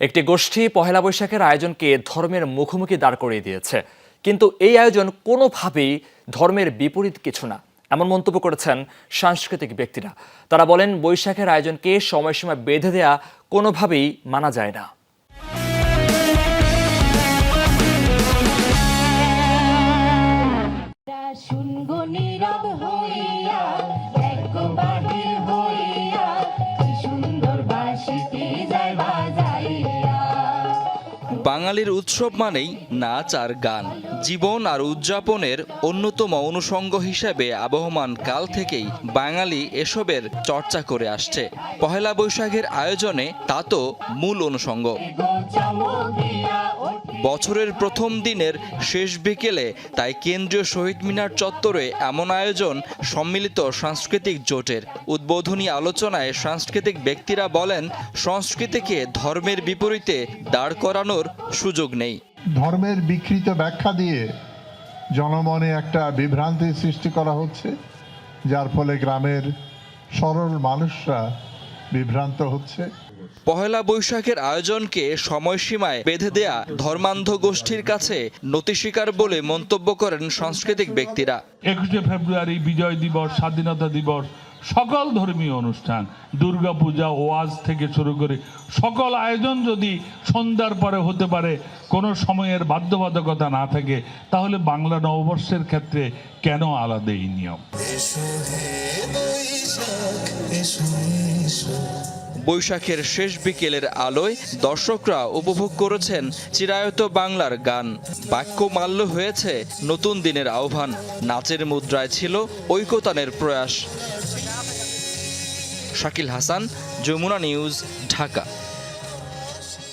একটি গোষ্ঠী পহেলা বৈশাখের আয়োজনকে ধর্মের মুখোমুখি দাঁড় করিয়ে দিয়েছে, কিন্তু এই আয়োজন কোনোভাবেই ধর্মের বিপরীত কিছু না, এমন মন্তব্য করেছেন সাংস্কৃতিক ব্যক্তিরা। তারা বলেন, বৈশাখের আয়োজনকে সময়সীমা বেঁধে দেয়া কোনোভাবেই মানা যায় না। বাঙালির উৎসব মানেই নাচ আর গান, জীবন আর উদযাপনের অন্যতম অনুষঙ্গ হিসেবে আবহমান কাল থেকেই বাঙালি এসবের চর্চা করে আসছে। পহেলা বৈশাখের আয়োজনে তা তো মূল অনুষঙ্গ। বছরের প্রথম দিনের শেষ বিকেলে তাই কেন্দ্রীয় শহীদ মিনার চত্বরে এমন আয়োজন সম্মিলিত সাংস্কৃতিক জোটের। উদ্বোধনী আলোচনায় সাংস্কৃতিক ব্যক্তিরা বলেন, সংস্কৃতিকে ধর্মের বিপরীতে দাঁড় করানোর সুযোগ নেই। ধর্মের বিকৃত ব্যাখ্যা দিয়ে জনমনে একটা বিভ্রান্তি সৃষ্টি করা হচ্ছে, যার ফলে গ্রামের সরল মানুষরা বিভ্রান্ত হচ্ছে। পহেলা বৈশাখের আয়োজনকে সময়সীমায় বেঁধে দেয়া ধর্মান্ধ গোষ্ঠীর কাছে নতিস্বীকার বলে মন্তব্য করেন সাংস্কৃতিক ব্যক্তিরা। 21শে ফেব্রুয়ারি বিজয় দিবস, স্বাধীনতা দিবস, সকল ধর্মীয় অনুষ্ঠান, দুর্গাপূজা, ওয়াজ থেকে শুরু করে সকল আয়োজন যদি সন্ধ্যার পরে হতে পারে, কোনো সময়ের বাধ্যবাধকতা না থাকে, তাহলে বাংলা নববর্ষের ক্ষেত্রে কেন আলাদা এই নিয়ম? বৈশাখের শেষ বিকেলের আলোয় দর্শকরা উপভোগ করেছেন চিরায়ত বাংলার গান। বাক্যমাল্য হয়েছে নতুন দিনের আহ্বান, নাচের মুদ্রায় ছিল ঐকতানের প্রয়াস। শাকিল হাসান, যমুনা নিউজ, ঢাকা।